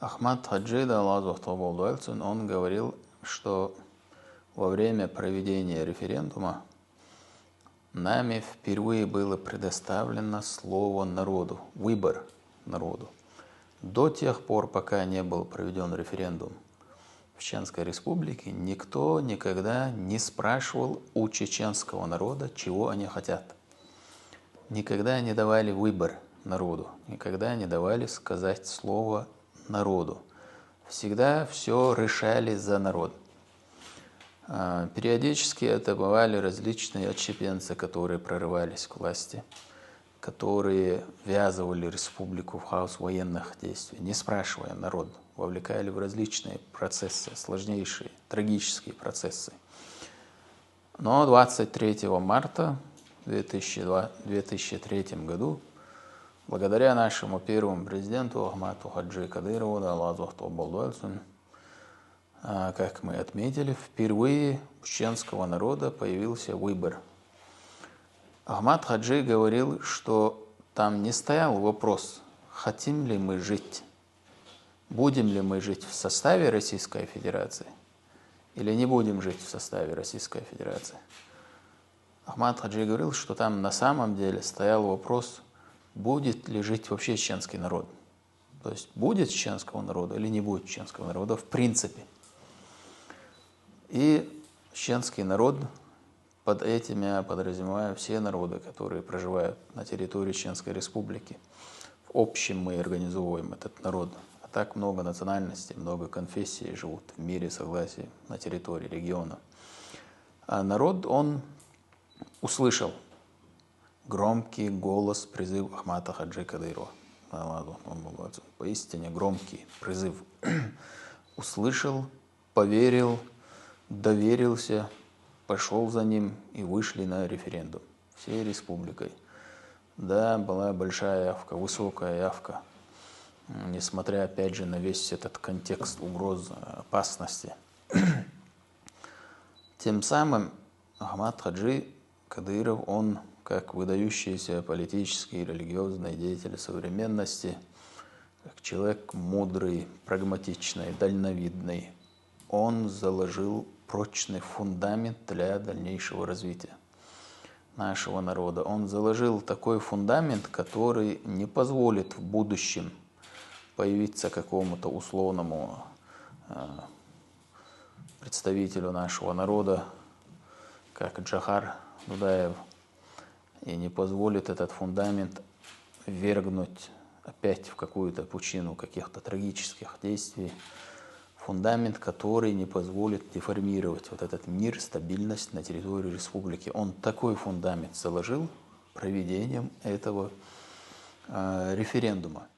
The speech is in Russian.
Ахмад Хаджи, да Аллах он говорил, что во время проведения референдума нами впервые было предоставлено слово народу, выбор народу. До тех пор, пока не был проведен референдум в Чеченской Республике, никто никогда не спрашивал у чеченского народа, чего они хотят. Никогда не давали выбор народу, никогда не давали сказать слово народу. Всегда все решали за народ. Периодически это бывали различные отщепенцы, которые прорывались к власти, которые ввязывали республику в хаос военных действий, не спрашивая народ, вовлекали в различные процессы, сложнейшие, трагические процессы. Но 23 марта 2003 году, благодаря нашему первому президенту Ахмаду Хаджи Кадырову, да Аллах болсын, как мы отметили, впервые у чеченского народа появился выбор. Ахмад Хаджи говорил, что там не стоял вопрос, хотим ли мы жить, будем ли мы жить в составе Российской Федерации или не будем жить в составе Российской Федерации. Ахмад Хаджи говорил, что там на самом деле стоял вопрос, будет ли жить вообще чеченский народ. То есть будет чеченского народа или не будет чеченского народа в принципе. И чеченский народ, под этим я подразумеваю все народы, которые проживают на территории Чеченской Республики. В общем мы организовываем этот народ. А так много национальностей, много конфессий живут в мире согласия на территории региона. А народ, он услышал громкий голос, призыв Ахмада Хаджи Кадырова. Поистине громкий призыв. Услышал, поверил, доверился, пошел за ним и вышли на референдум всей республикой. Да, была большая явка, высокая явка, несмотря опять же на весь этот контекст угроз, опасности. Тем самым Ахмад Хаджи Кадыров, он, как выдающийся политический и религиозный деятель современности, как человек мудрый, прагматичный, дальновидный, он заложил прочный фундамент для дальнейшего развития нашего народа. Он заложил такой фундамент, который не позволит в будущем появиться какому-то условному представителю нашего народа, как Джохар Дудаев, и не позволит этот фундамент ввергнуть опять в какую-то пучину каких-то трагических действий. Фундамент, который не позволит деформировать вот этот мир, стабильность на территории республики. Он такой фундамент заложил проведением этого референдума.